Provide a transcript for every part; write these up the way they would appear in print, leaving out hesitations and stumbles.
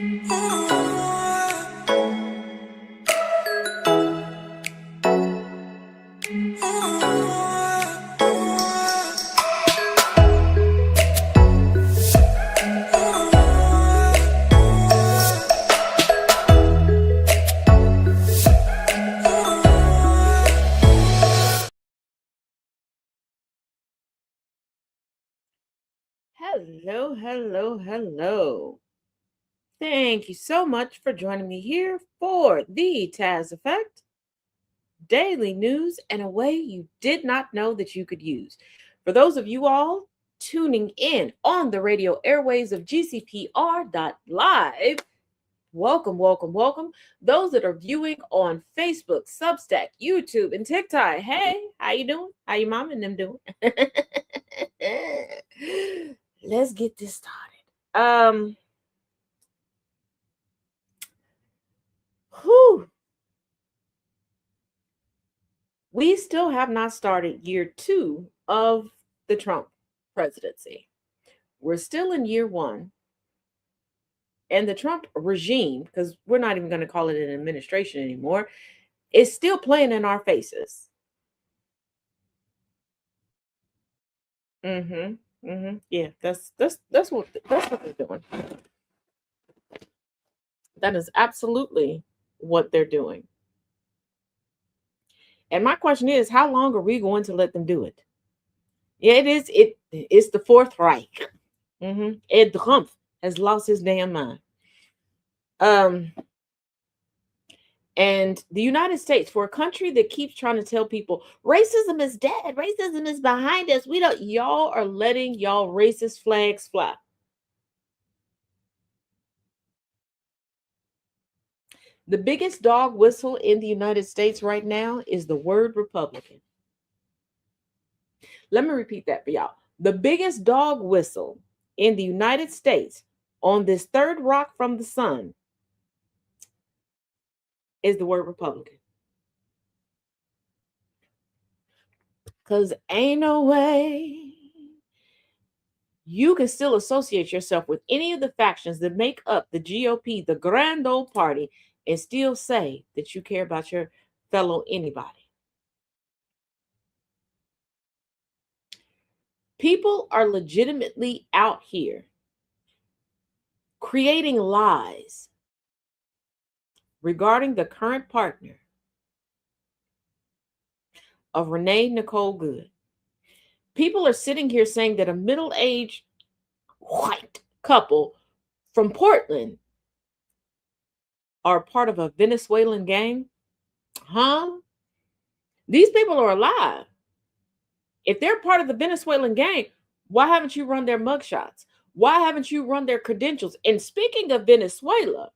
Hello, hello, hello. Thank you so much for joining me here for the Taz Effect daily news in a way you did not know that you could use. For those of you all tuning in on the radio airways of GCPR.live, welcome, welcome, welcome. Those that are viewing on Facebook, Substack, YouTube, and TikTok, hey, how you doing? How your mom and them doing? Let's get this started. Whew. We still have not started year 2 of the Trump presidency. We're still in year 1. And the Trump regime, because we're not even going to call it an administration anymore, is still playing in our faces. Yeah, that's what they're doing. That is absolutely what they're doing. And my question is, how long are we going to let them do it? Yeah, it's the Fourth Reich. Ed Trump has lost his damn mind. And the United States, for a country that keeps trying to tell people racism is dead, racism is behind us, y'all are letting y'all racist flags fly. The biggest dog whistle in the United States right now is the word Republican. Let me repeat that for y'all. The biggest dog whistle in the United States on this third rock from the sun is the word Republican. Because ain't no way you can still associate yourself with any of the factions that make up the GOP, the grand old party, and still say that you care about your fellow anybody. People are legitimately out here creating lies regarding the current partner of Renee Nicole Good. People are sitting here saying that a middle-aged white couple from Portland are part of a Venezuelan gang. Huh? These people are alive. If they're part of the Venezuelan gang, why haven't you run their mugshots? Why haven't you run their credentials? And speaking of Venezuela,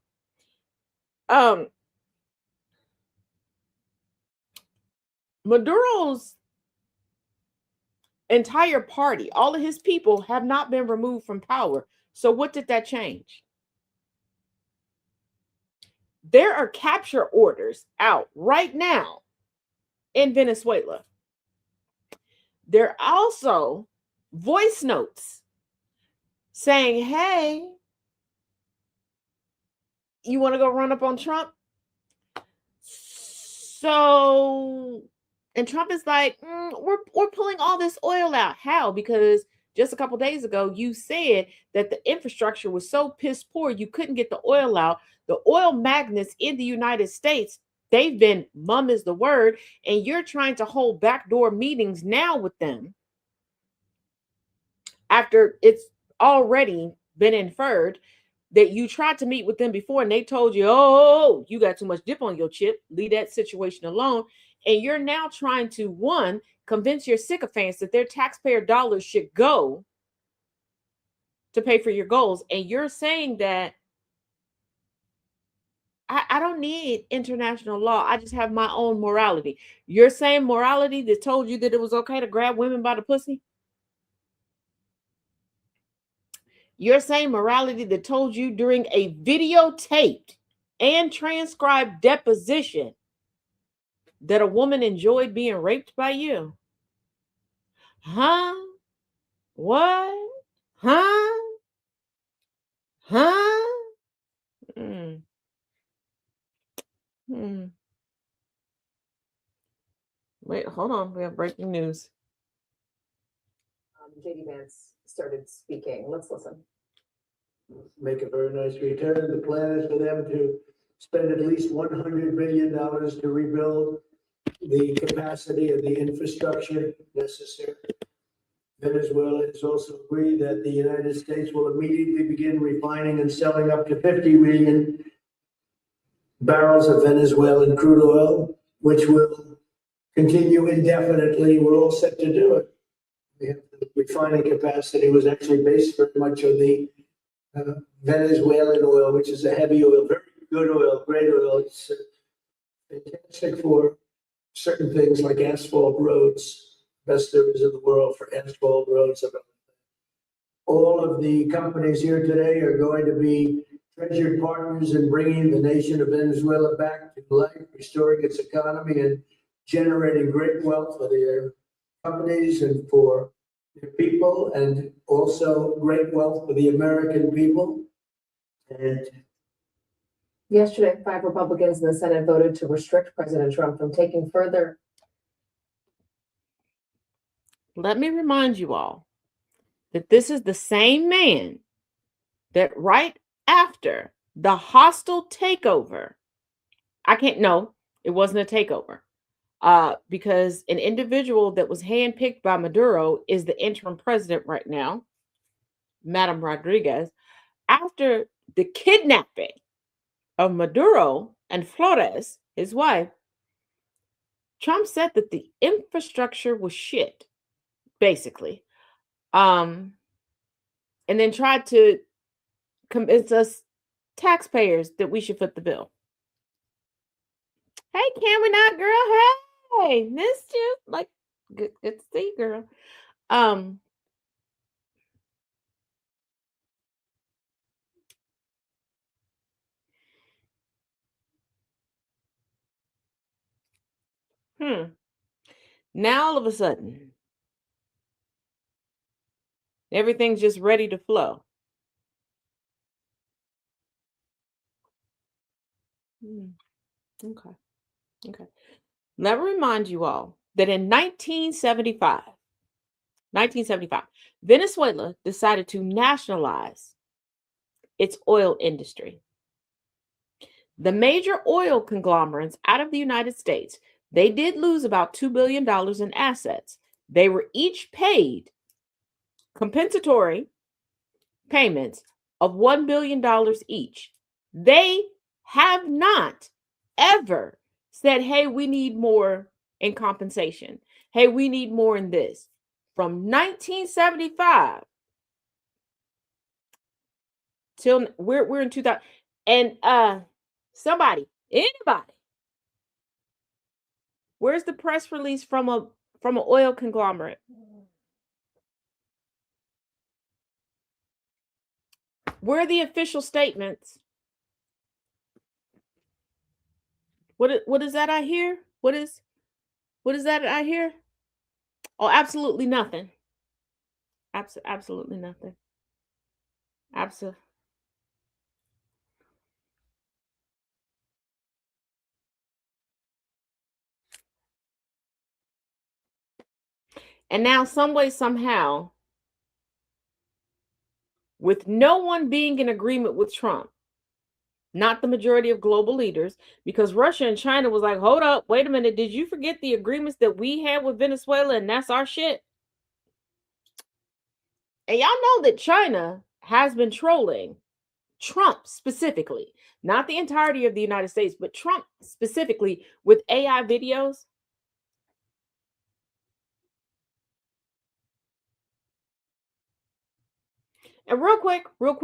Maduro's entire party, all of his people have not been removed from power. So what did that change? There are capture orders out right now in Venezuela. There are also voice notes saying, hey, you want to go run up on Trump? So, and Trump is like, we're pulling all this oil out. How? Because just a couple days ago, you said that the infrastructure was so piss poor, you couldn't get the oil out. The oil magnates in the United States, they've been, mum is the word, and you're trying to hold backdoor meetings now with them after it's already been inferred that you tried to meet with them before and they told you, oh, you got too much dip on your chip, leave that situation alone. And you're now trying to, one, convince your sycophants that their taxpayer dollars should go to pay for your goals. And you're saying that I don't need international law. I just have my own morality. You're saying morality that told you that it was okay to grab women by the pussy? You're saying morality that told you during a videotaped and transcribed deposition that a woman enjoyed being raped by you? Huh? What? Huh? Huh? Hmm. Wait, hold on. We have breaking news. JD Vance started speaking. Let's listen. Make a very nice return. The plan is for them to spend at least $100 billion to rebuild the capacity of the infrastructure necessary. Venezuela has also agreed that the United States will immediately begin refining and selling up to 50 million barrels of Venezuelan crude oil, which will continue indefinitely. We're all set to do it. We have the refining capacity was actually based very much on the Venezuelan oil, which is a heavy oil, very good oil, great oil. It's fantastic for certain things like asphalt roads, best there is in the world for asphalt roads. All of the companies here today are going to be treasured partners in bringing the nation of Venezuela back to life, restoring its economy and generating great wealth for their companies and for their people, and also great wealth for the American people. And Yesterday, 5 Republicans in the Senate voted to restrict President Trump from taking further. Let me remind you all that this is the same man that right after the hostile takeover, no, it wasn't a takeover. Because an individual that was handpicked by Maduro is the interim president right now, Madam Rodriguez, after the kidnapping of Maduro and Flores, his wife. Trump said that the infrastructure was shit, basically. And then tried to convince us taxpayers that we should foot the bill. Hey, can we not, girl? Hey, missed you. Like, good to see you, girl. Now all of a sudden, everything's just ready to flow. Okay. Let me remind you all that in 1975, Venezuela decided to nationalize its oil industry. The major oil conglomerates out of the United States, they did lose about $2 billion in assets. They were each paid compensatory payments of $1 billion each. They have not ever said, hey, we need more in compensation. Hey, we need more in this. From 1975 till we're in 2000. And anybody, where's the press release from an oil conglomerate? Where are the official statements? What is that I hear? What is that I hear? Oh, absolutely nothing. Absolutely nothing. Absolutely. And now, some way, somehow, with no one being in agreement with Trump, not the majority of global leaders, because Russia and China was like, hold up, wait a minute, did you forget the agreements that we had with Venezuela and that's our shit? And y'all know that China has been trolling Trump specifically, not the entirety of the United States, but Trump specifically with AI videos. And real quick, for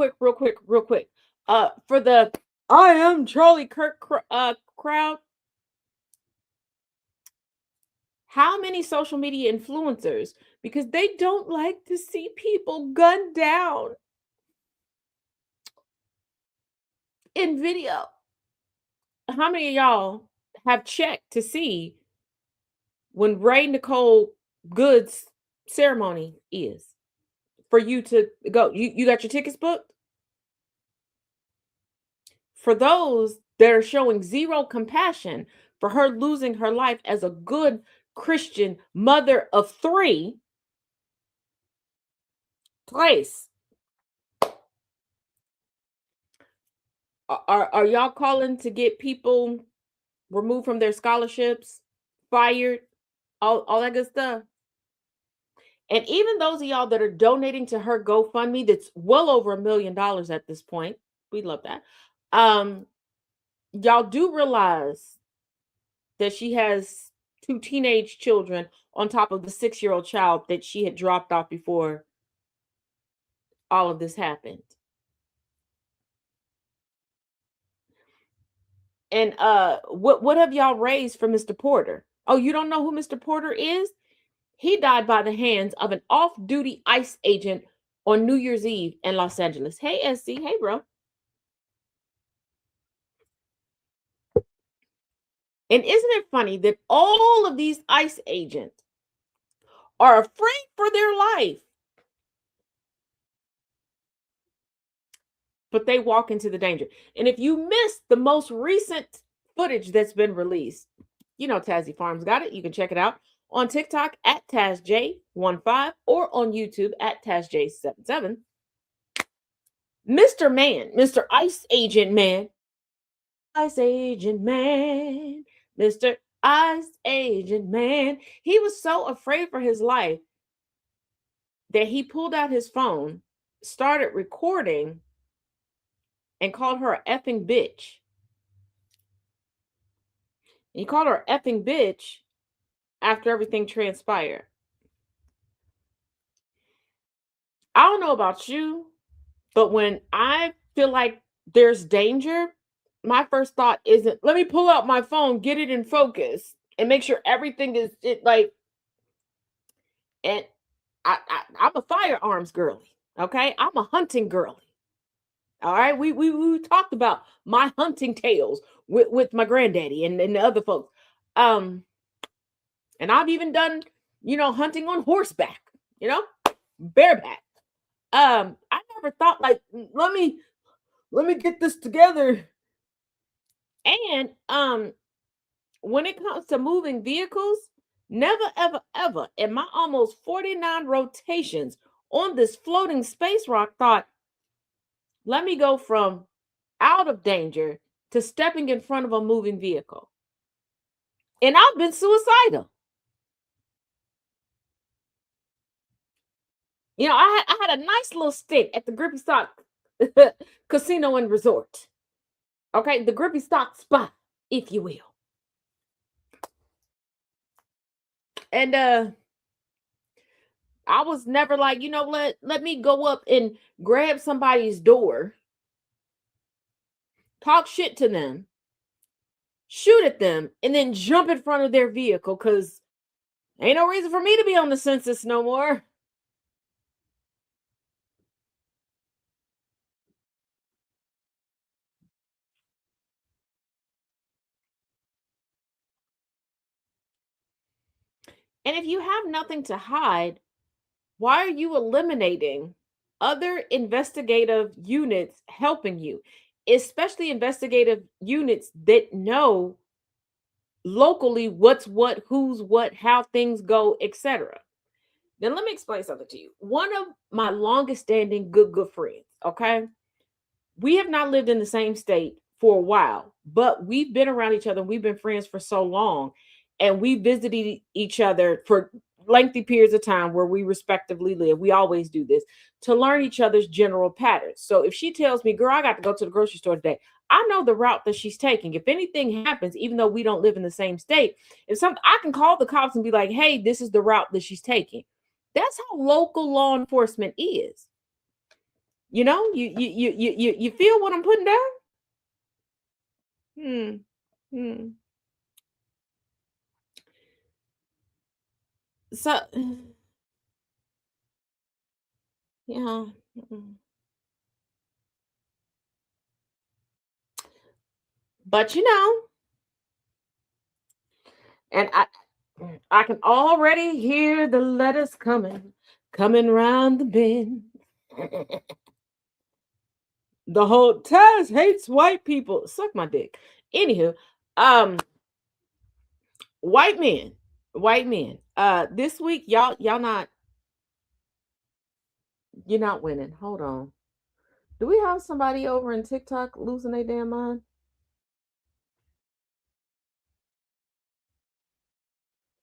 the I am Charlie Kirk crowd, how many social media influencers, because they don't like to see people gunned down in video, how many of y'all have checked to see when Ray Nicole Good's ceremony is for you to go? You got your tickets booked? For those They're showing zero compassion for her losing her life as a good Christian mother of three. Place. Are y'all calling to get people removed from their scholarships, fired, all that good stuff? And even those of y'all that are donating to her GoFundMe, that's well over $1 million at this point. We love that. Y'all do realize that she has 2 teenage children on top of the 6-year-old child that she had dropped off before all of this happened. And what have y'all raised for Mr. Porter? Oh, you don't know who Mr. Porter is? He died by the hands of an off-duty ICE agent on New Year's Eve in Los Angeles. Hey, SC. Hey, bro. And isn't it funny that all of these ICE agents are afraid for their life, but they walk into the danger? And if you missed the most recent footage that's been released, you know Tazzy Farms got it. You can check it out on TikTok at TazJ15 or on YouTube at TazJ77. Mr. Man, Mr. ICE Agent Man, ICE Agent Man, Mr. ICE Agent Man. He was so afraid for his life that he pulled out his phone, started recording, and called her a effing bitch. He called her a effing bitch after everything transpired. I don't know about you, but when I feel like there's danger, my first thought isn't, let me pull out my phone, get it in focus, and make sure everything is like, and I'm a firearms girly, okay? I'm a hunting girly. All right. We talked about my hunting tales with my granddaddy and the other folks. And I've even done, hunting on horseback, bareback. I never thought like, let me get this together. And when it comes to moving vehicles, never, ever, ever in my almost 49 rotations on this floating space rock thought, let me go from out of danger to stepping in front of a moving vehicle. And I've been suicidal. I had a nice little stint at the Grippy Stock Casino and Resort. Okay, the Grippy Stock Spa, if you will. And I was never like, let me go up and grab somebody's door, talk shit to them, shoot at them, and then jump in front of their vehicle, because ain't no reason for me to be on the census no more. And if you have nothing to hide, why are you eliminating other investigative units helping you, especially investigative units that know locally what's what, who's what, how things go, etc.? Then let me explain something to you. One of my longest standing good friends, okay? We have not lived in the same state for a while, but we've been around each other. We've been friends for so long, and we visited each other for lengthy periods of time where we respectively live. We always do this to learn each other's general patterns. So if she tells me, girl, I got to go to the grocery store today, I know the route that she's taking. If anything happens, even though we don't live in the same state, I can call the cops and be like, hey, this is the route that she's taking. That's how local law enforcement is. You feel what I'm putting down? Hmm. So, yeah. But and I can already hear the letters coming round the bend. The whole Taz hates white people. Suck my dick. Anywho, um, white men, white men. This week, y'all not, you're not winning. Hold on. Do we have somebody over in TikTok losing their damn mind?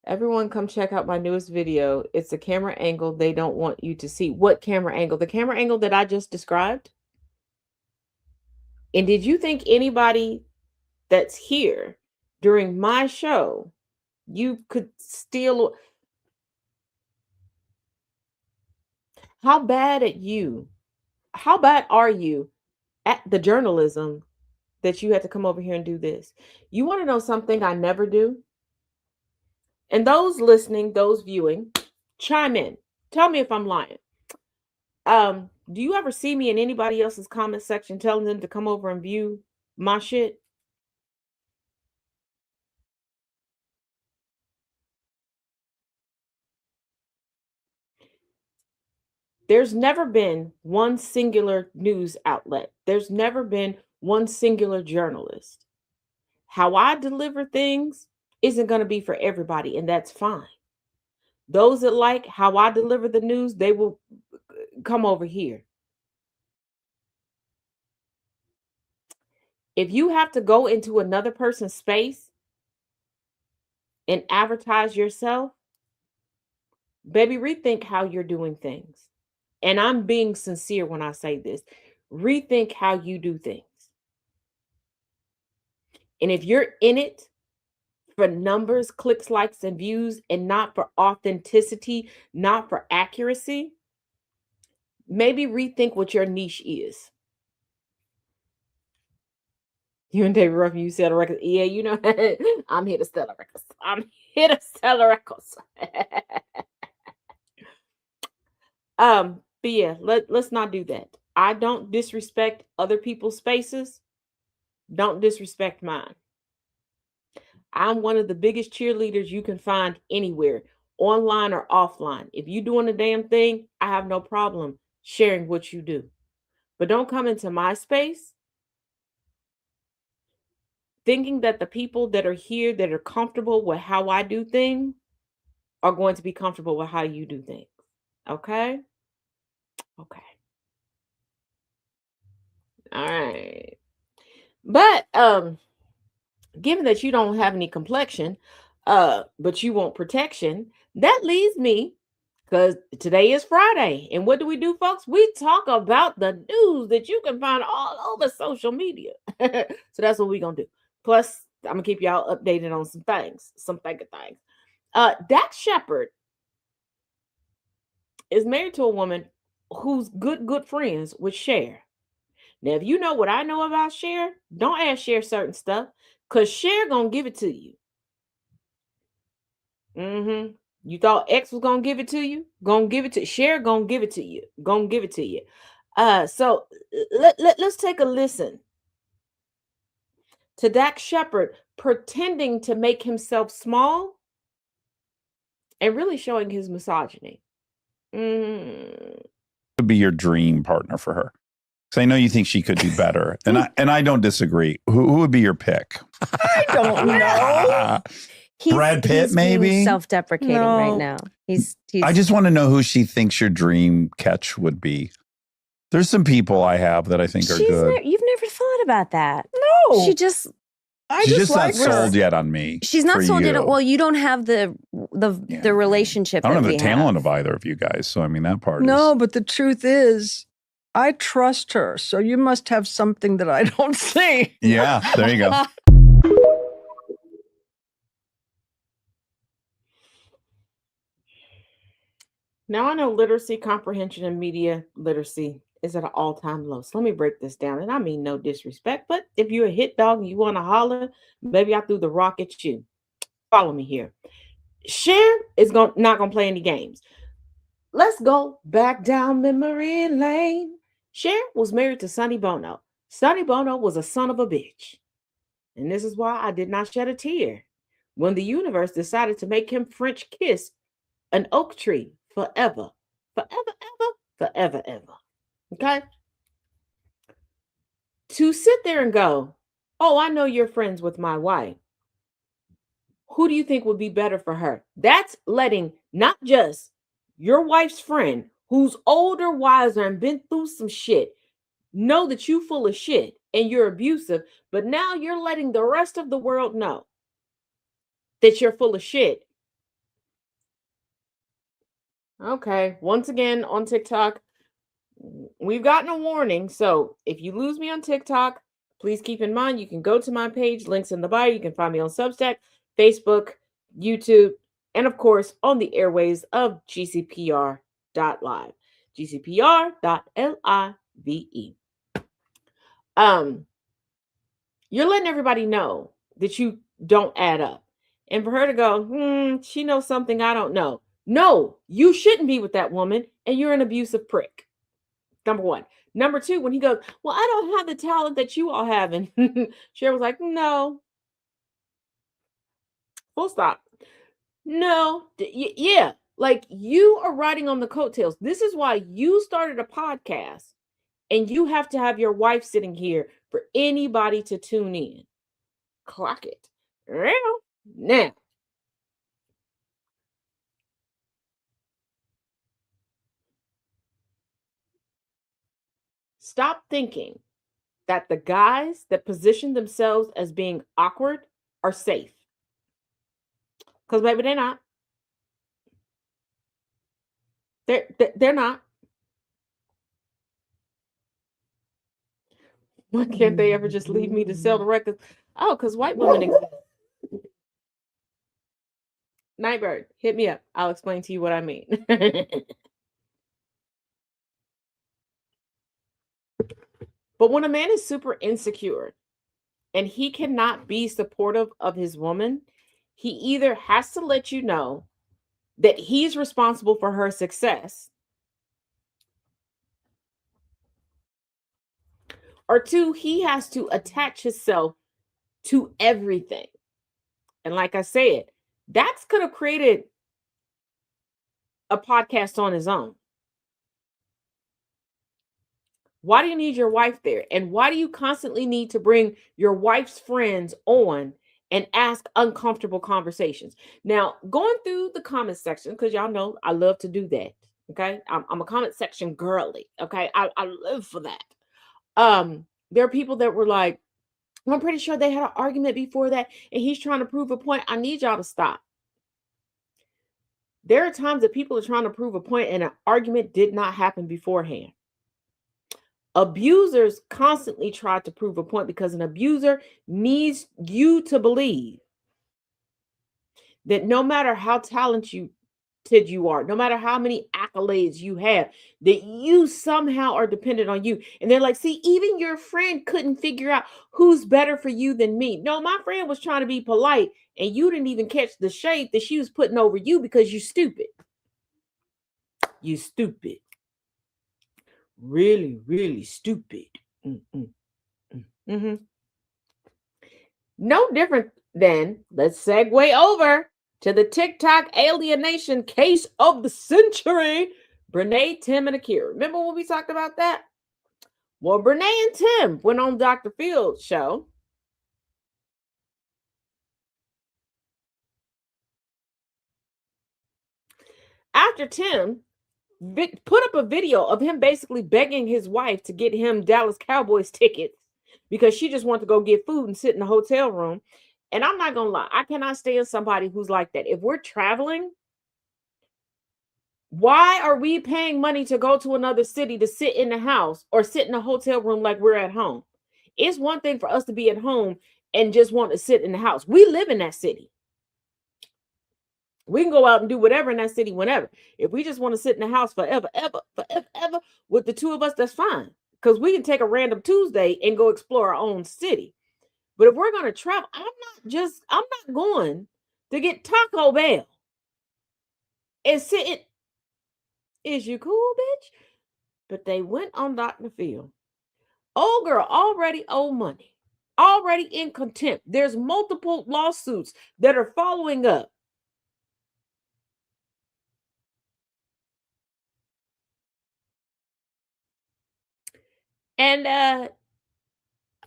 Everyone come check out my newest video. It's a camera angle they don't want you to see. What camera angle? The camera angle that I just described? And did you think anybody that's here during my show, you could steal? How bad at you? How bad are you at the journalism that you had to come over here and do this? You want to know something I never do? And those listening, those viewing, chime in. Tell me if I'm lying. Do you ever see me in anybody else's comment section telling them to come over and view my shit? There's never been one singular news outlet. There's never been one singular journalist. How I deliver things isn't going to be for everybody, and that's fine. Those that like how I deliver the news, they will come over here. If you have to go into another person's space and advertise yourself, baby, rethink how you're doing things. And I'm being sincere when I say this. Rethink how you do things. And if you're in it for numbers, clicks, likes, and views, and not for authenticity, not for accuracy, maybe rethink what your niche is. You and David Ruffin, you sell records. Yeah, you know, I'm here to sell records. I'm here to sell records. But yeah, let's not do that. I don't disrespect other people's spaces. Don't disrespect mine. I'm one of the biggest cheerleaders you can find anywhere, online or offline. If you're doing a damn thing, I have no problem sharing what you do. But don't come into my space thinking that the people that are here that are comfortable with how I do things are going to be comfortable with how you do things. Okay? Okay. All right. But given that you don't have any complexion, but you want protection, that leaves me, because today is Friday. And what do we do, folks? We talk about the news that you can find all over social media. So that's what we're going to do. Plus, I'm going to keep y'all updated on some things, some things. Dax Shepard is married to a woman who's good friends with Cher. Now, if you know what I know about Cher, don't ask Cher certain stuff, because Cher going to give it to you. Mm-hmm. You thought X was gonna give it to you? Gonna give it to Cher, gonna give it to you. Gonna give it to you. So let's take a listen to Dax Shepard pretending to make himself small and really showing his misogyny. Would be your dream partner for her? Because I know you think she could do better, and I don't disagree. Who would be your pick? I don't know. Brad Pitt, he's maybe? being self-deprecating right now. He's I just want to know who she thinks your dream catch would be. There's some people I have that I think are good. You've never thought about that. No. She's just She's like not sold yet on me. She's not sold you. yet. Well, you don't have the relationship. I don't that have we the talent of either of you guys. So I mean, that part No, is. but the truth is, I trust her. So you must have something that I don't see. Yeah, there you go. Now I know literacy, comprehension, and media literacy is at an all-time low. So let me break this down. And I mean no disrespect, but if you're a hit dog and you want to holler, maybe I threw the rock at you. Follow me here. Cher is not gonna play any games. Let's go back down memory lane. Cher was married to Sonny Bono. Sonny Bono was a son of a bitch. And this is why I did not shed a tear when the universe decided to make him French kiss an oak tree forever, forever, ever, forever, ever. Okay? to sit there and go, oh, I know you're friends with my wife. Who do you think would be better for her? That's letting not just your wife's friend, who's older, wiser, and been through some shit, know that you full of shit and you're abusive, but now you're letting the rest of the world know that you're full of shit. Okay, once again on TikTok, we've gotten a warning. So if you lose me on TikTok, please keep in mind you can go to my page, links in the bio. You can find me on Substack, Facebook, YouTube, and of course on the airways of gcpr.live. gcpr.live. You're letting everybody know that you don't add up. And for her to go, she knows something I don't know. No, you shouldn't be with that woman, and you're an abusive prick. Number one. Number two, when he goes, well, I don't have the talent that you all have. And Cher was like, no. Full stop. No. Yeah. Like, you are riding on the coattails. This is why you started a podcast, and you have to have your wife sitting here for anybody to tune in. Clock it. Now. Stop thinking that the guys that position themselves as being awkward are safe. Because maybe they're not. They're not. Why can't they ever just leave me to sell the records? Oh, because white women exist. Nightbird, hit me up. I'll explain to you what I mean. But when a man is super insecure and he cannot be supportive of his woman, he either has to let you know that he's responsible for her success, or two, he has to attach himself to everything. And like I said, that's could have created a podcast on his own. Why do you need your wife there? And why do you constantly need to bring your wife's friends on and ask uncomfortable conversations? Now, going through the comment section, because y'all know I love to do that. Okay. I'm a comment section girly. Okay. I live for that. There are people that were like, I'm pretty sure they had an argument before that, and he's trying to prove a point. I need y'all to stop. There are times that people are trying to prove a point and an argument did not happen beforehand. Abusers constantly try to prove a point because an abuser needs you to believe that no matter how talented you are, no matter how many accolades you have, that you somehow are dependent on you. And they're like, see, even your friend couldn't figure out who's better for you than me. No, my friend was trying to be polite, and you didn't even catch the shade that she was putting over you because you stupid. You stupid. Really, really stupid. No different than, let's segue over to the TikTok alienation case of the century. Brene, Tim, and Akira. Remember when we talked about that? Well, Brene and Tim went on Dr. Phil's show. After Tim put up a video of him basically begging his wife to get him Dallas Cowboys tickets because she just wanted to go get food and sit in the hotel room. And I'm not gonna lie, I cannot stand somebody who's like that. If we're traveling, why are we paying money to go to another city to sit in the house or sit in a hotel room like we're at home? It's one thing for us to be at home and just want to sit in the house. We live in that city. We can go out and do whatever in that city whenever. If we just want to sit in the house forever, ever, with the two of us, that's fine. Because we can take a random Tuesday and go explore our own city. But if we're going to travel, I'm not going to get Taco Bell and sit in. Is you cool, bitch? But they went on Dr. Phil. Old girl already owe money, already in contempt. There's multiple lawsuits that are following up. And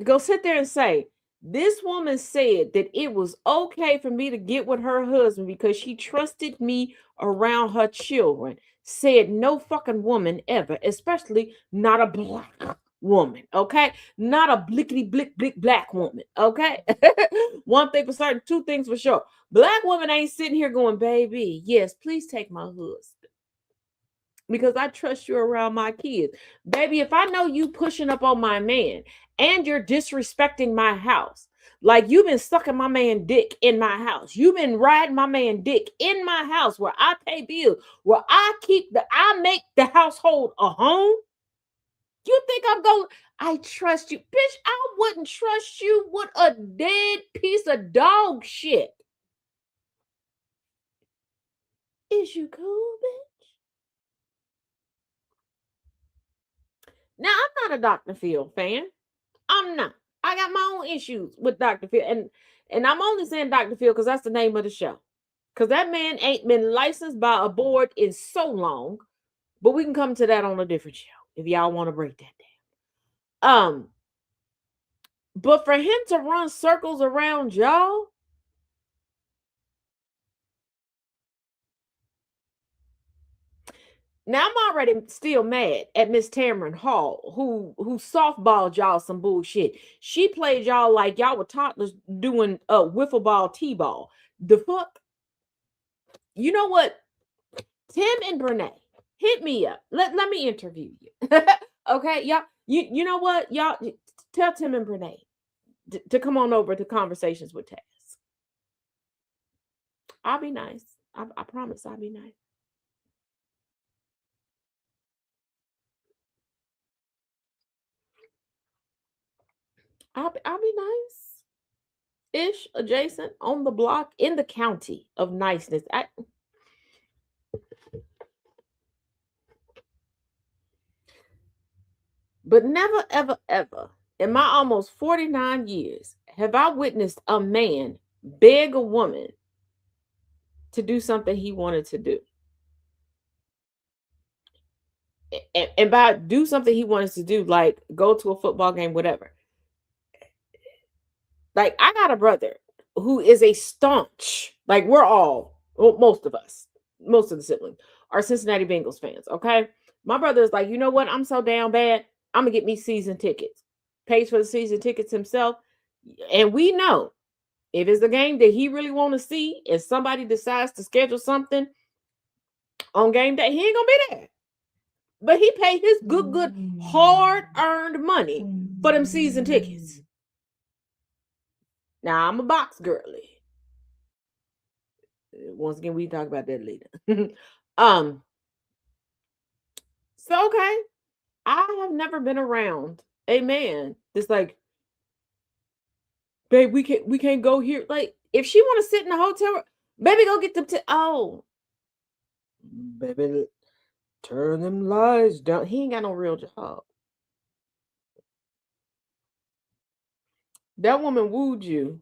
Go sit there and say, this woman said that it was okay for me to get with her husband because she trusted me around her children. Said no fucking woman ever, especially not a black woman, okay? Not a blickety blick blick black woman, okay? One thing for certain, two things for sure. Black woman ain't sitting here going, baby, yes, please take my husband because I trust you around my kids. Baby, if I know you pushing up on my man and you're disrespecting my house, like you've been sucking my man dick in my house, you've been riding my man dick in my house where I pay bills, where I make the household a home. You think I'm going, I trust you. Bitch, I wouldn't trust you with a dead piece of dog shit. Is you cool, bitch? Now, I'm not a Dr. Phil fan. I'm not. I got my own issues with Dr. Phil. And I'm only saying Dr. Phil because that's the name of the show. Because that man ain't been licensed by a board in so long. But we can come to that on a different show if y'all want to break that down. But for him to run circles around y'all, now I'm already still mad at Miss Tamron Hall, who softballed y'all some bullshit. She played y'all like y'all were toddlers doing wiffle ball, t-ball. The fuck? You know what? Tim and Brene, hit me up. Let me interview you. Okay, y'all. You know what? Y'all tell Tim and Brene to come on over to Conversations with Taz. I'll be nice. I promise I'll be nice. I'll be nice. Ish, adjacent, on the block, in the county of niceness. But never, ever, ever in my almost 49 years have I witnessed a man beg a woman to do something he wanted to do. And by do something he wanted to do, like go to a football game, whatever. Like, I got a brother who is a staunch, like we're all, well, most of us, most of the siblings are Cincinnati Bengals fans, okay? My brother is like, you know what? I'm so down bad. I'm going to get me season tickets. Pays for the season tickets himself. And we know if it's a game that he really want to see, if somebody decides to schedule something on game day, he ain't going to be there. But he paid his good, hard-earned money for them season tickets. Now, I'm a box girly. Once again, we talk about that later. So okay, I have never been around a man that's like, babe, we can't go here. Like, if she want to sit in the hotel room, baby, go get them oh, baby, turn them lights down. He ain't got no real job. That woman wooed you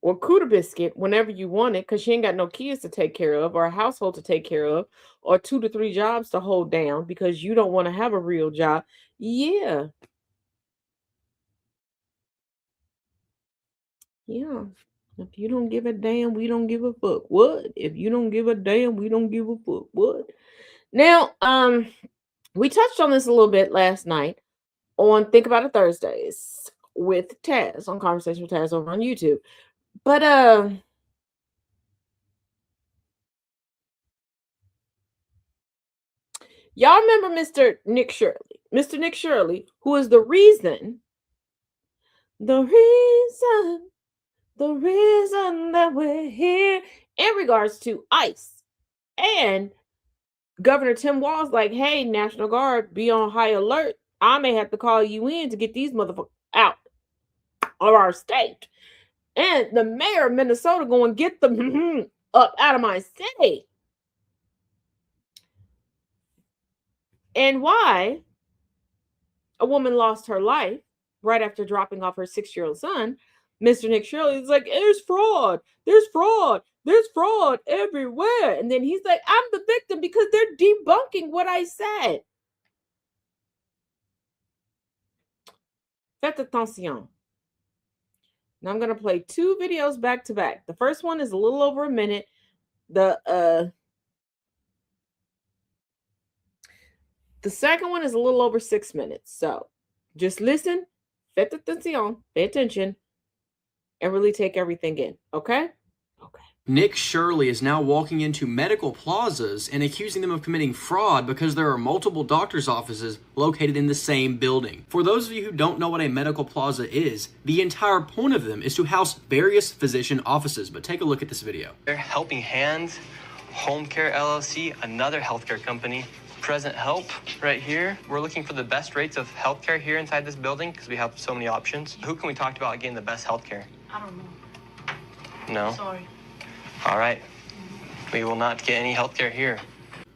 or Cuda Biscuit whenever you want it because she ain't got no kids to take care of or a household to take care of or 2 to 3 jobs to hold down because you don't want to have a real job. Yeah. Yeah. If you don't give a damn, we don't give a fuck. What? If you don't give a damn, we don't give a fuck. What? Now, we touched on this a little bit last night on Think About It Thursdays with Taz on Conversation with Taz over on YouTube. But y'all remember Mr. Nick Shirley? Mr. Nick Shirley, who is the reason that we're here in regards to ICE. And Governor Tim Walz like, hey, National Guard, be on high alert. I may have to call you in to get these motherfuckers out of our state. And the mayor of Minnesota going, get them up out of my city. And why a woman lost her life right after dropping off her 6-year-old son, Mr. Nick Shirley is like, there's fraud everywhere. And then he's like, I'm the victim because they're debunking what I said. Faites attention. Now I'm going to play 2 videos back to back. The first one is a little over a minute. The second one is a little over 6 minutes. So just listen, faites attention, pay attention, and really take everything in. Okay? Okay. Nick Shirley is now walking into medical plazas and accusing them of committing fraud because there are multiple doctor's offices located in the same building. For those of you who don't know what a medical plaza is, the entire point of them is to house various physician offices. But take a look at this video. They're Helping Hands, Home Care LLC, another healthcare company. Present Help right here. We're looking for the best rates of healthcare here inside this building because we have so many options. Who can we talk to about getting the best healthcare? I don't know. No? Sorry. All right. We will not get any healthcare here.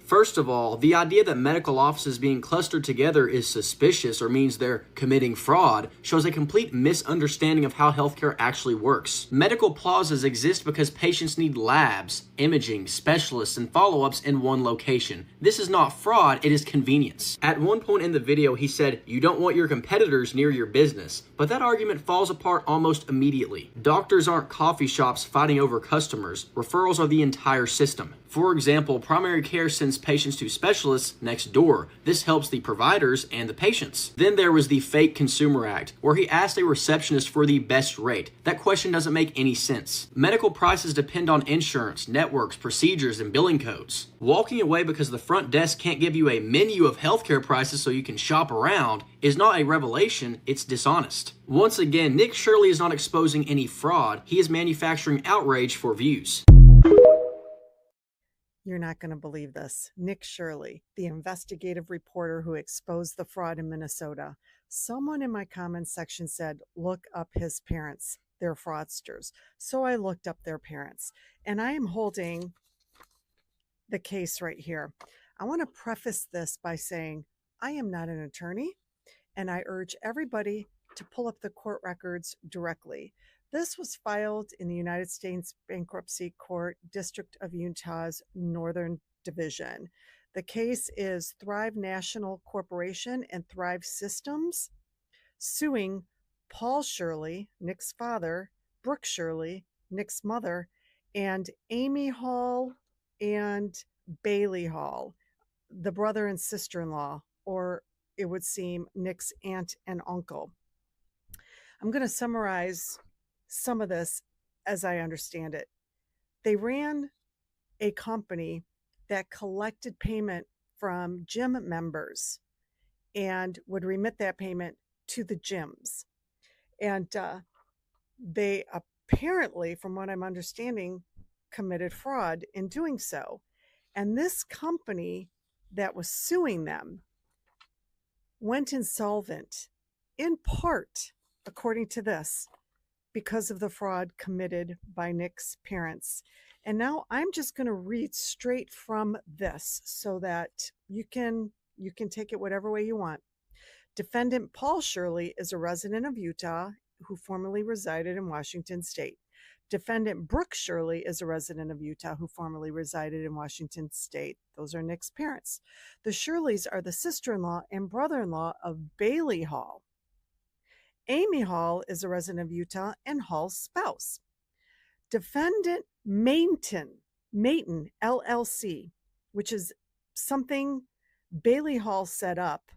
First of all, the idea that medical offices being clustered together is suspicious or means they're committing fraud shows a complete misunderstanding of how healthcare actually works. Medical plazas exist because patients need labs, imaging, specialists, and follow-ups in one location. This is not fraud, it is convenience. At one point in the video, he said, "You don't want your competitors near your business," but that argument falls apart almost immediately. Doctors aren't coffee shops fighting over customers. Referrals are the entire system. For example, primary care sends patients to specialists next door. This helps the providers and the patients. Then there was the fake Consumer Act, where he asked a receptionist for the best rate. That question doesn't make any sense. Medical prices depend on insurance, networks, procedures, and billing codes. Walking away because the front desk can't give you a menu of healthcare prices so you can shop around is not a revelation, it's dishonest. Once again, Nick Shirley is not exposing any fraud, he is manufacturing outrage for views. You're not going to believe this. Nick Shirley, the investigative reporter who exposed the fraud in Minnesota. Someone in my comments section said, look up his parents. They're fraudsters. So I looked up their parents. And I am holding the case right here. I want to preface this by saying I am not an attorney, and I urge everybody to pull up the court records directly. This was filed in the United States Bankruptcy Court, District of Utah's Northern Division. The case is Thrive National Corporation and Thrive Systems suing Paul Shirley, Nick's father, Brooke Shirley, Nick's mother, and Amy Hall and Bailey Hall, the brother and sister-in-law, or it would seem Nick's aunt and uncle. I'm going to summarize some of this as I understand it. They ran a company that collected payment from gym members and would remit that payment to the gyms. And they apparently, from what I'm understanding, committed fraud in doing so. And this company that was suing them went insolvent, in part, according to this, because of the fraud committed by Nick's parents. And now I'm just going to read straight from this so that you can take it whatever way you want. Defendant Paul Shirley is a resident of Utah who formerly resided in Washington State. Defendant Brooke Shirley is a resident of Utah who formerly resided in Washington State. Those are Nick's parents. The Shirleys are the sister-in-law and brother-in-law of Bailey Hall. Amy Hall is a resident of Utah and Hall's spouse. Defendant Mayton LLC, which is something Bailey Hall set up,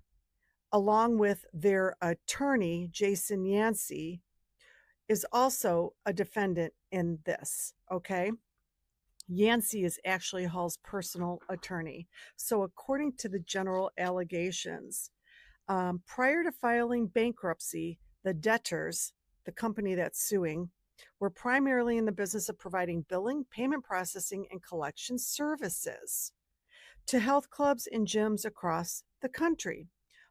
along with their attorney, Jason Yancey, is also a defendant in this, okay? Yancey is actually Hall's personal attorney. So according to the general allegations, prior to filing bankruptcy, the debtors, the company that's suing, were primarily in the business of providing billing, payment processing, and collection services to health clubs and gyms across the country.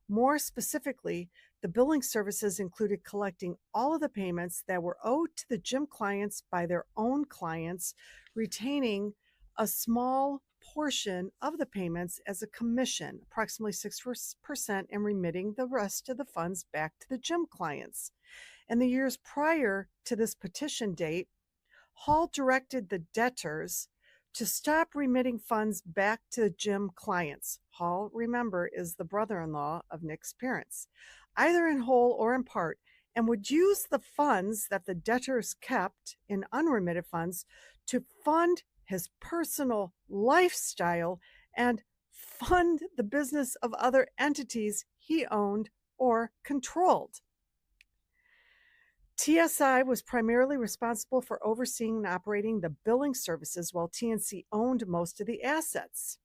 More specifically, the billing services included collecting all of the payments that were owed to the gym clients by their own clients, retaining a small portion of the payments as a commission, approximately 6%, and remitting the rest of the funds back to the gym clients. In the years prior to this petition date, Hall directed the debtors to stop remitting funds back to the gym clients. Hall, remember, is the brother-in-law of Nick's parents, either in whole or in part, and would use the funds that the debtors kept in unremitted funds to fund his personal lifestyle and fund the business of other entities he owned or controlled. TSI was primarily responsible for overseeing and operating the billing services while TNC owned most of the assets.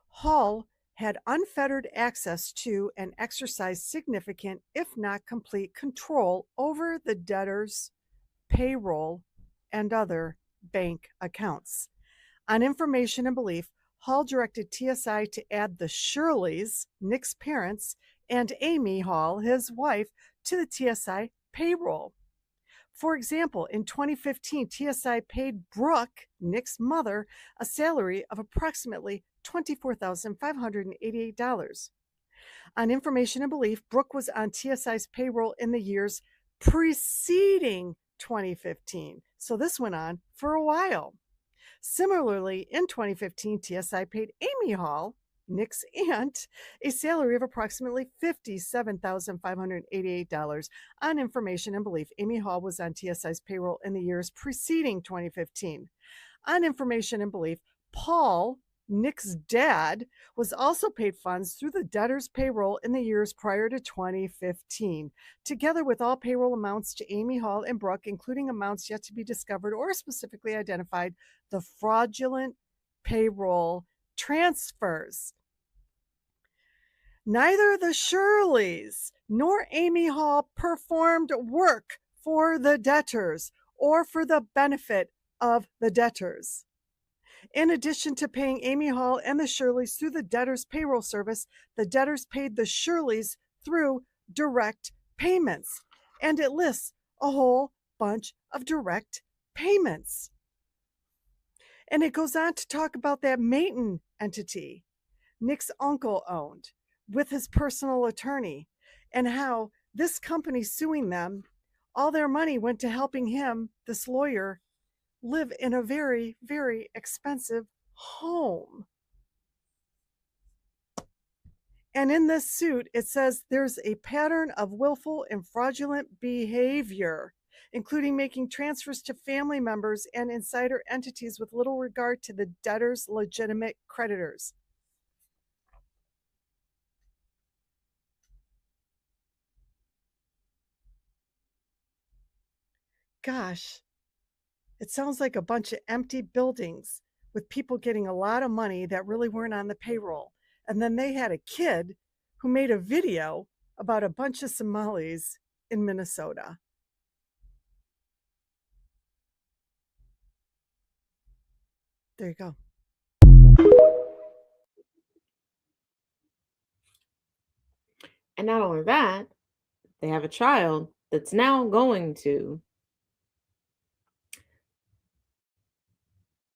Hall had unfettered access to and exercised significant, if not complete, control over the debtors' payroll and other bank accounts. On information and belief, Hall directed TSI to add the Shirleys, Nick's parents, and Amy Hall, his wife, to the TSI payroll. For example, in 2015, TSI paid Brooke, Nick's mother, a salary of approximately $24,588. On information and belief, Brooke was on TSI's payroll in the years preceding 2015. So this went on for a while. Similarly, in 2015, TSI paid Amy Hall, Nick's aunt, a salary of approximately $57,588. On information and belief, Amy Hall was on TSI's payroll in the years preceding 2015. On information and belief, Paul, Nick's dad, was also paid funds through the debtor's payroll in the years prior to 2015, together with all payroll amounts to Amy Hall and Brooke, including amounts yet to be discovered or specifically identified, the fraudulent payroll transfers. Neither the Shirleys nor Amy Hall performed work for the debtors or for the benefit of the debtors. In addition to paying Amy Hall and the Shirleys through the debtor's payroll service, the debtors paid the Shirleys through direct payments. And it lists a whole bunch of direct payments. And it goes on to talk about that Mayton entity Nick's uncle owned with his personal attorney, and how this company suing them, all their money went to helping him, this lawyer, live in a very, very expensive home. And in this suit, it says there's a pattern of willful and fraudulent behavior, including making transfers to family members and insider entities with little regard to the debtor's legitimate creditors. Gosh, it sounds like a bunch of empty buildings with people getting a lot of money that really weren't on the payroll. And then they had a kid who made a video about a bunch of Somalis in Minnesota. There you go. And not only that, they have a child that's now going to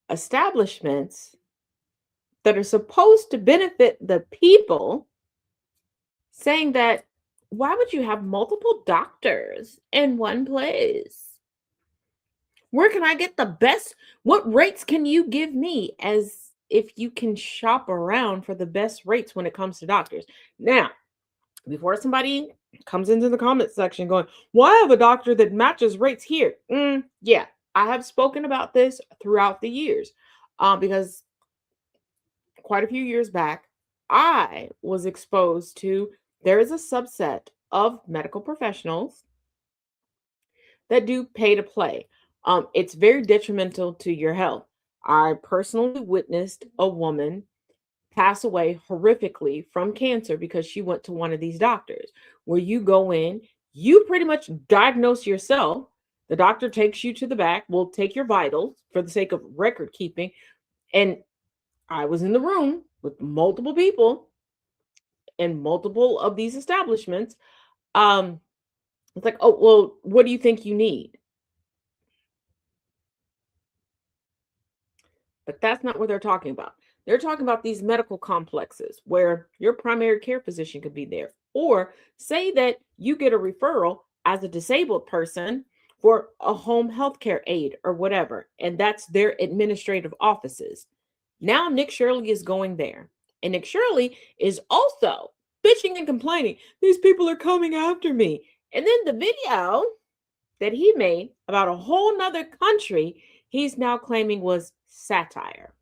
establishments that are supposed to benefit the people, saying that, why would you have multiple doctors in one place? Where can I get the best? What rates can you give me? As if you can shop around for the best rates when it comes to doctors. Now, before somebody comes into the comment section going, well, I have a doctor that matches rates here. Yeah, I have spoken about this throughout the years because quite a few years back, I was exposed to, there is a subset of medical professionals that do pay to play. It's very detrimental to your health. I personally witnessed a woman pass away horrifically from cancer because she went to one of these doctors where you go in, you pretty much diagnose yourself. The doctor takes you to the back, will take your vitals for the sake of record keeping. And I was in the room with multiple people in multiple of these establishments. It's like, oh, well, what do you think you need? But that's not what they're talking about. They're talking about these medical complexes where your primary care physician could be there. Or say that you get a referral as a disabled person for a home health care aide or whatever, and that's their administrative offices. Now Nick Shirley is going there. And Nick Shirley is also bitching and complaining. These people are coming after me. And then the video that he made about a whole nother country, he's now claiming was satire.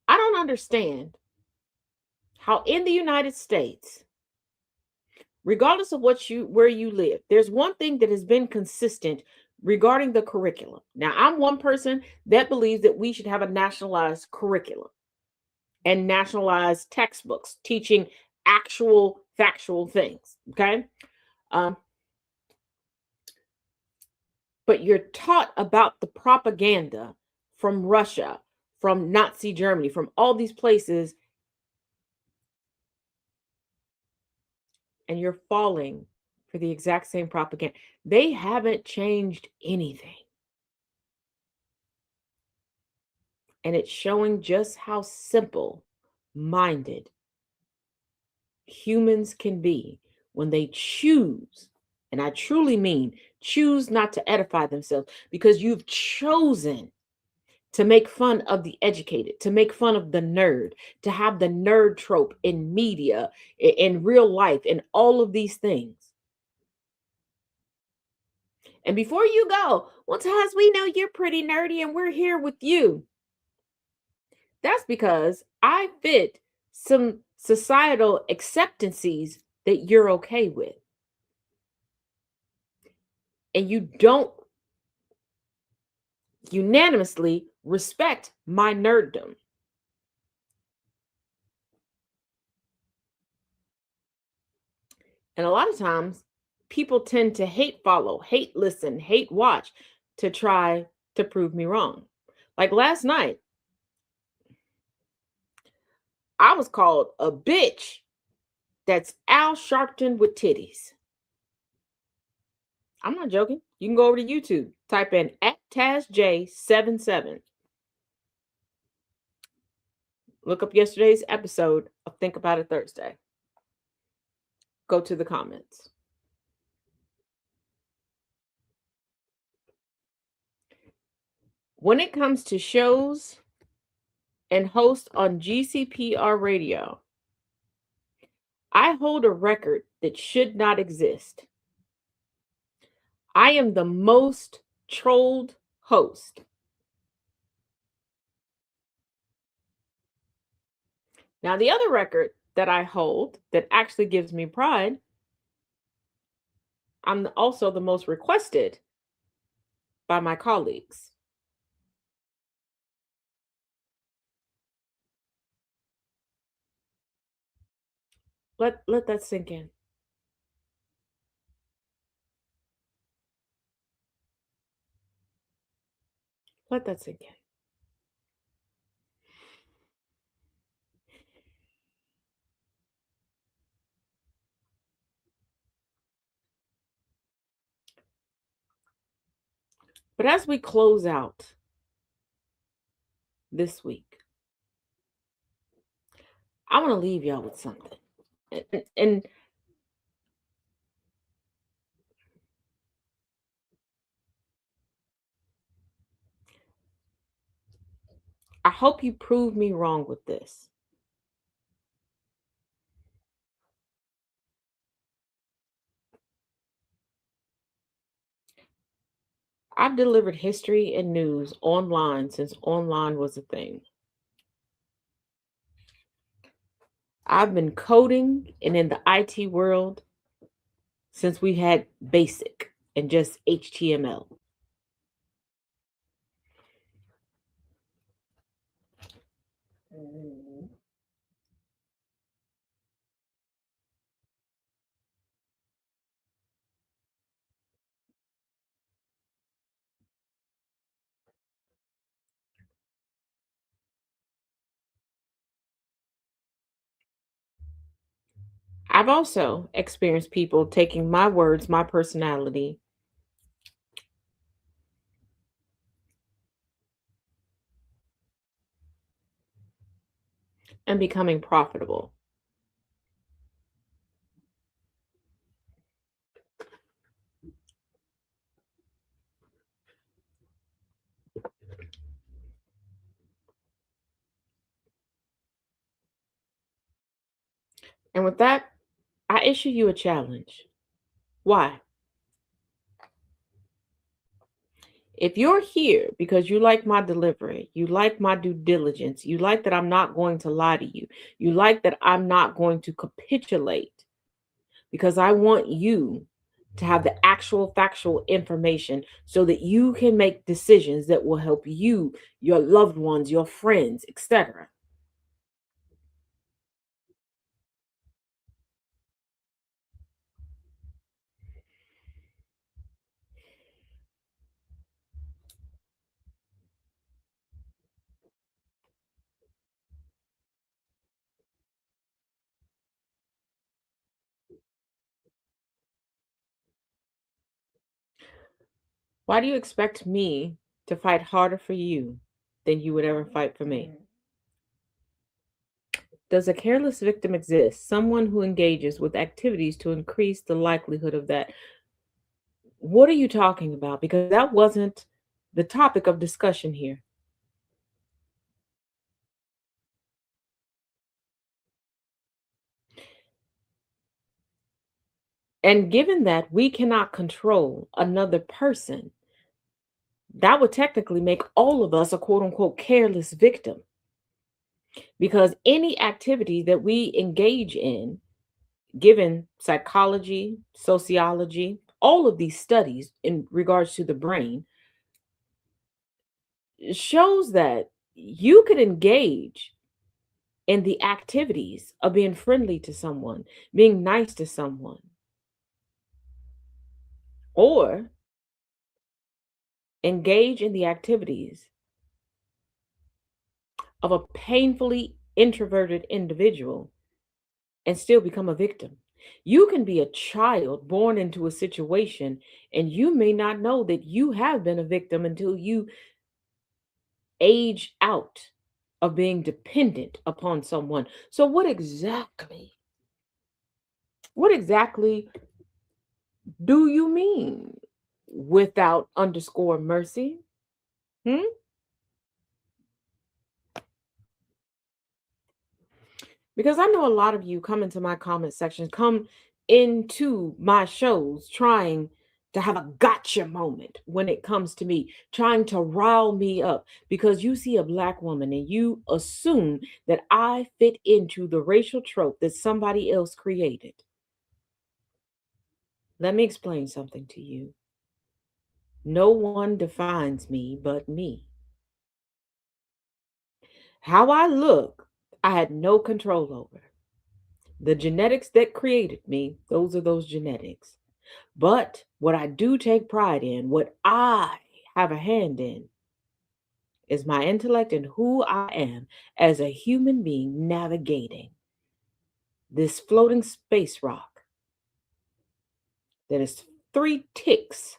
I don't understand how in the United States, regardless of where you live, there's one thing that has been consistent regarding the curriculum. Now, I'm one person that believes that we should have a nationalized curriculum and nationalized textbooks teaching actual factual things. Okay. But you're taught about the propaganda from Russia, from Nazi Germany, from all these places, and you're falling for the exact same propaganda. They haven't changed anything. And it's showing just how simple minded humans can be when they choose, and I truly mean choose not to edify themselves, because you've chosen to make fun of the educated, to make fun of the nerd, to have the nerd trope in media, in real life, in all of these things. And before you go, well, Taz, we know you're pretty nerdy and we're here with you. That's because I fit some societal acceptances that you're okay with. And you don't unanimously respect my nerddom. And a lot of times, people tend to hate follow, hate listen, hate watch to try to prove me wrong. Like last night, I was called a bitch that's Al Sharpton with titties. I'm not joking. You can go over to YouTube, type in @TazJ77. Look up yesterday's episode of Think About It Thursday. Go to the comments. When it comes to shows and hosts on GCPR radio, I hold a record that should not exist. I am the most trolled host. Now, the other record that I hold that actually gives me pride, I'm also the most requested by my colleagues. Let that sink in. Let that sink in. But as we close out this week, I want to leave y'all with something. And I hope you prove me wrong with this. I've delivered history and news online since online was a thing. I've been coding and in the IT world since we had BASIC and just HTML. I've also experienced people taking my words, my personality, and becoming profitable. And with that, I issue you a challenge. Why? If you're here because you like my delivery, you like my due diligence, you like that I'm not going to lie to you, you like that I'm not going to capitulate because I want you to have the actual factual information so that you can make decisions that will help you, your loved ones, your friends, etc. Why do you expect me to fight harder for you than you would ever fight for me? Does a careless victim exist? Someone who engages with activities to increase the likelihood of that. What are you talking about? Because that wasn't the topic of discussion here. And given that we cannot control another person, that would technically make all of us a quote unquote careless victim. Because any activity that we engage in, given psychology, sociology, all of these studies in regards to the brain, shows that you could engage in the activities of being friendly to someone, being nice to someone, or engage in the activities of a painfully introverted individual and still become a victim. You can be a child born into a situation and you may not know that you have been a victim until you age out of being dependent upon someone. So what exactly do you mean without underscore mercy? Hmm? Because I know a lot of you come into my comment sections, come into my shows trying to have a gotcha moment when it comes to me, trying to rile me up because you see a black woman and you assume that I fit into the racial trope that somebody else created. Let me explain something to you. No one defines me but me. How I look, I had no control over. The genetics that created me, those are those genetics. But what I do take pride in, what I have a hand in, is my intellect and who I am as a human being navigating this floating space rock that is 3 ticks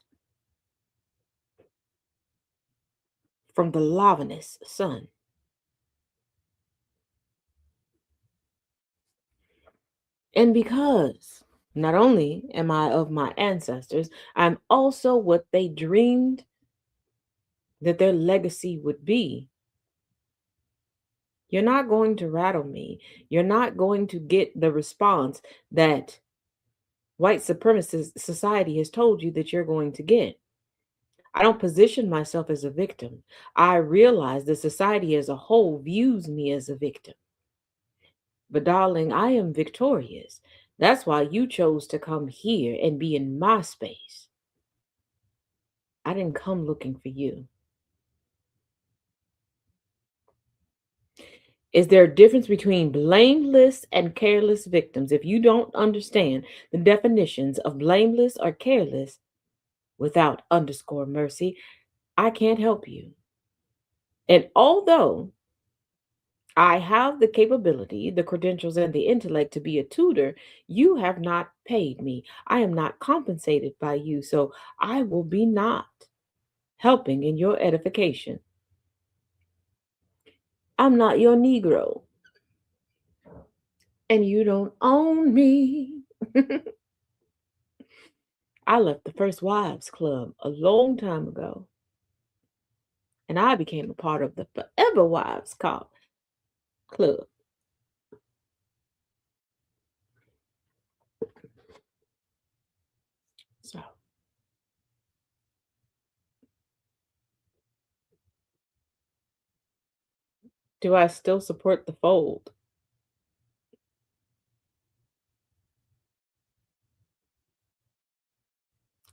from the lavinous sun. And because not only am I of my ancestors, I'm also what they dreamed that their legacy would be. You're not going to rattle me. You're not going to get the response that white supremacist society has told you that you're going to get. I don't position myself as a victim. I realize that society as a whole views me as a victim. But darling, I am victorious. That's why you chose to come here and be in my space. I didn't come looking for you. Is there a difference between blameless and careless victims? If you don't understand the definitions of blameless or careless without underscore mercy, I can't help you. And although I have the capability, the credentials, and the intellect to be a tutor, you have not paid me. I am not compensated by you, so I will be not helping in your edification. I'm not your Negro, and you don't own me. I left the First Wives Club a long time ago, and I became a part of the Forever Wives Club. Do I still support the fold?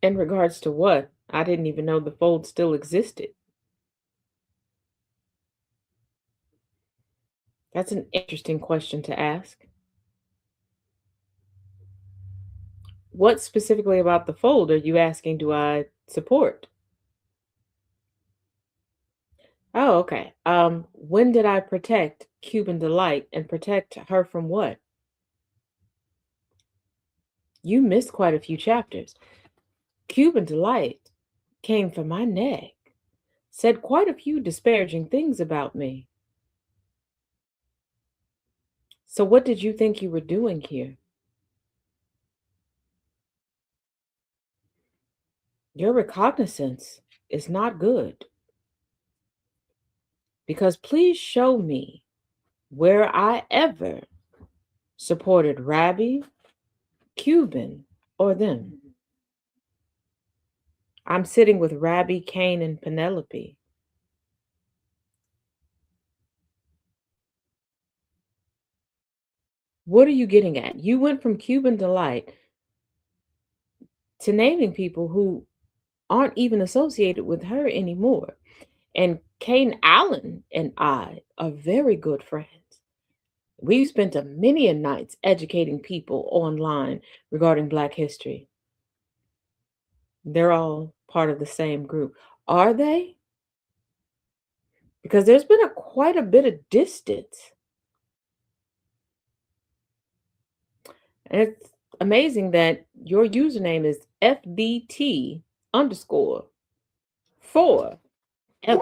In regards to what? I didn't even know the fold still existed. That's an interesting question to ask. What specifically about the fold are you asking do I support? Oh, okay. When did I protect Cuban Delight and protect her from what? You missed quite a few chapters. Cuban Delight came for my neck, said quite a few disparaging things about me. So what did you think you were doing here? Your recognizance is not good. Because please show me where I ever supported Rabbi, Cuban, or them. I'm sitting with Rabbi, Cain, and Penelope. What are you getting at? You went from Cuban Delight to naming people who aren't even associated with her anymore. And Cain Allen and I are very good friends. We've spent a many a nights educating people online regarding Black history. They're all part of the same group. Are they? Because there's been quite a bit of distance. And it's amazing that your username is FBT underscore 4. I'm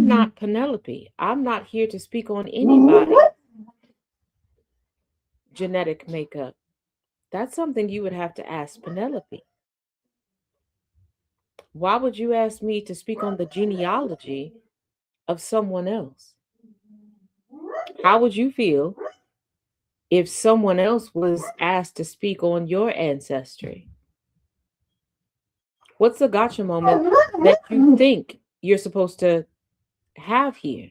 not Penelope. I'm not here to speak on anybody's genetic makeup. That's something you would have to ask Penelope. Why would you ask me to speak on the genealogy of someone else? How would you feel if someone else was asked to speak on your ancestry? What's the gotcha moment that you think you're supposed to have here?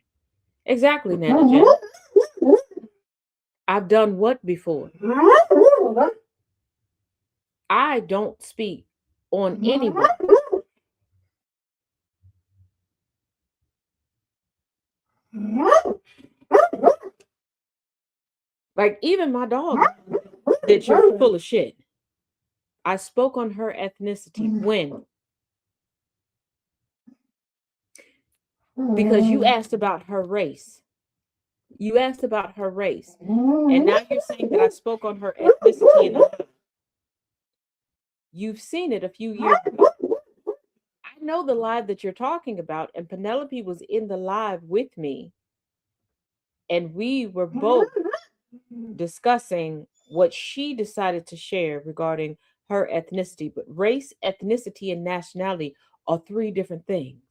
Exactly, Nana Jen. I've done what before? I don't speak on anyone. Like, even my dog that you're full of shit. I spoke on her ethnicity. When? Because you asked about her race. You asked about her race. And now you're saying that I spoke on her ethnicity. You've seen it a few years ago. I know the live that you're talking about, and Penelope was in the live with me. And we were both discussing what she decided to share regarding her ethnicity. But race, ethnicity, and nationality are 3 different things.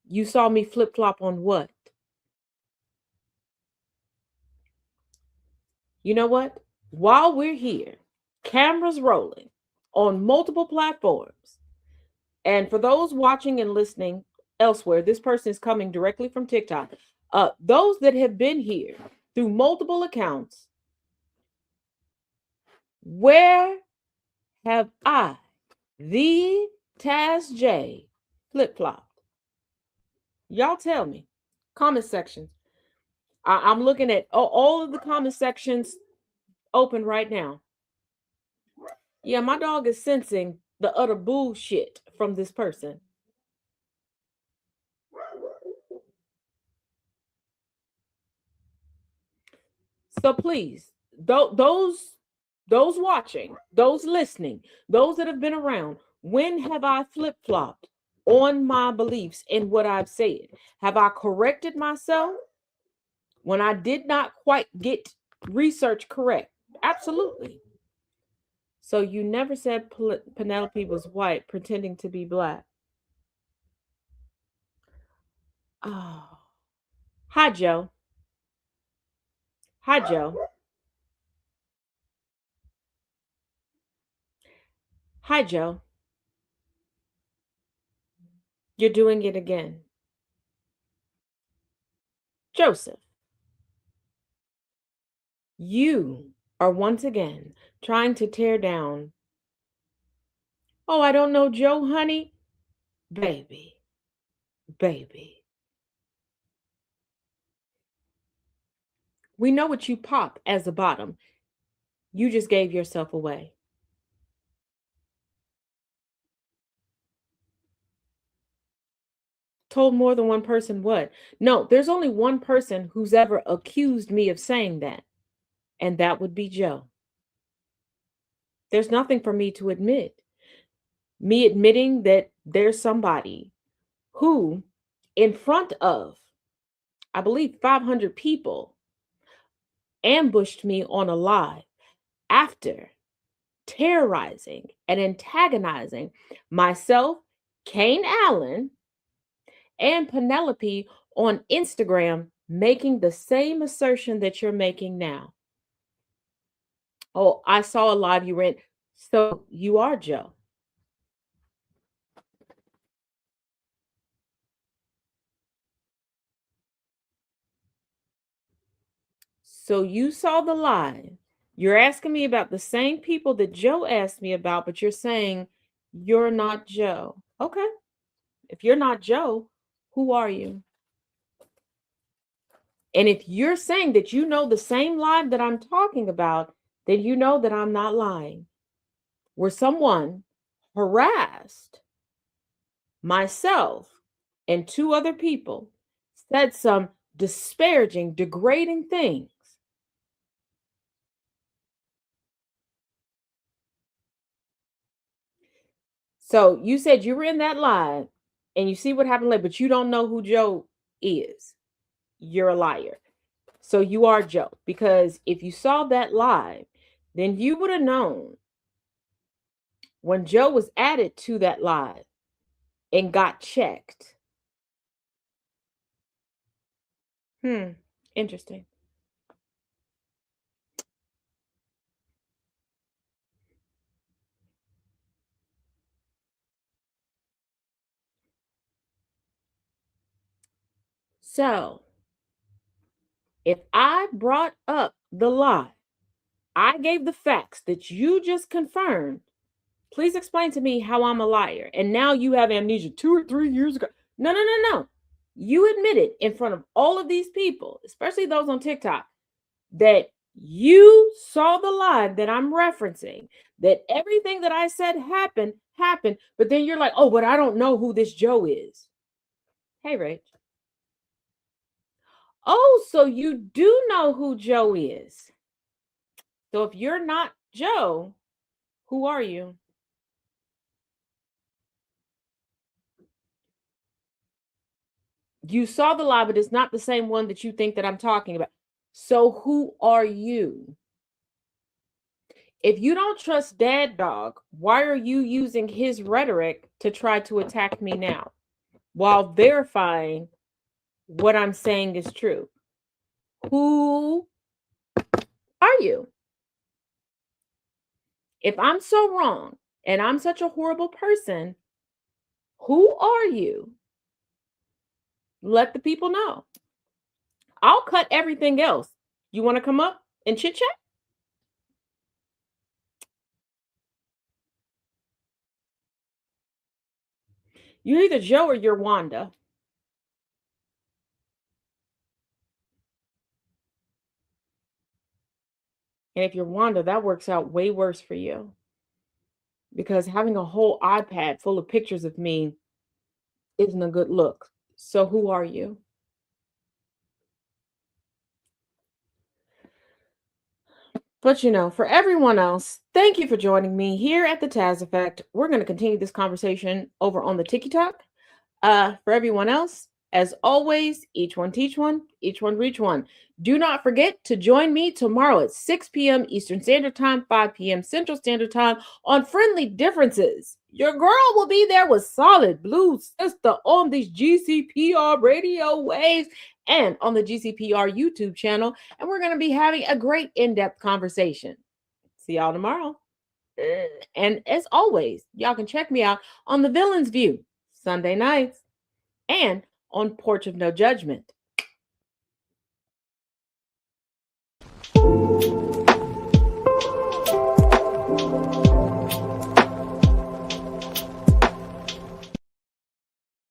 You saw me flip flop on what? You know what? While we're here, cameras rolling on multiple platforms. And for those watching and listening elsewhere, this person is coming directly from TikTok. Those that have been here through multiple accounts, where have I, the Taz J, flip flopped? Y'all tell me. Comment sections. I'm looking at all of the comment sections open right now. Yeah, my dog is sensing the utter bullshit from this person. So please, those watching, those listening, those that have been around, when have I flip-flopped on my beliefs and what I've said? Have I corrected myself when I did not quite get research correct? Absolutely. So you never said Penelope was white pretending to be Black. Oh. Hi, Joe. Hi, Joe. Hi, Joe. You're doing it again. Joseph, you are once again trying to tear down. Oh, I don't know Joe, honey. Baby. We know what you pop as a bottom. You just gave yourself away. Told more than one person what? No, there's only one person who's ever accused me of saying that, and that would be Joe. There's nothing for me to admit. Me admitting that there's somebody who, in front of, I believe, 500 people, ambushed me on a live after terrorizing and antagonizing myself, Kane Allen, and Penelope on Instagram, making the same assertion that you're making now. Oh, I saw a live you ran. So you are Joe. So you saw the live. You're asking me about the same people that Joe asked me about, but you're saying you're not Joe. Okay. If you're not Joe, who are you? And if you're saying that you know the same live that I'm talking about, then you know that I'm not lying. Where someone harassed myself and 2 other people, said some disparaging, degrading things. So you said you were in that live and you see what happened later, but you don't know who Joe is. You're a liar. So you are Joe, because if you saw that live, then you would have known when Joe was added to that live and got checked. Interesting. So if I brought up the lie, I gave the facts that you just confirmed, please explain to me how I'm a liar. And now you have amnesia 2 or 3 years ago. No. You admitted in front of all of these people, especially those on TikTok, that you saw the live that I'm referencing, that everything that I said happened, but then you're like, oh, but I don't know who this Joe is. Hey, Rach. Oh, so you do know who Joe is. So if you're not Joe, who are you? You saw the live, but it's not the same one that you think that I'm talking about. So who are you? If you don't trust Dad Dog, why are you using his rhetoric to try to attack me now while verifying what I'm saying is true? Who are you? If I'm so wrong and I'm such a horrible person, who are you? Let the people know. I'll cut everything else. You want to come up and chit chat? You're either Joe or you're Wanda. And if you're Wanda, that works out way worse for you. Because having a whole iPad full of pictures of me isn't a good look. So who are you? But for everyone else, thank you for joining me here at the Taz Effect. We're going to continue this conversation over on the TikTok. For everyone else, as always, each one teach one, each one reach one. Do not forget to join me tomorrow at 6 p.m. Eastern Standard Time, 5 p.m. Central Standard Time on Friendly Differences. Your girl will be there with solid blue sister on these GCPR radio waves and on the GCPR YouTube channel. And we're going to be having a great in-depth conversation. See y'all tomorrow. And as always, y'all can check me out on The Villain's View, Sunday nights. and on Porch of No Judgment.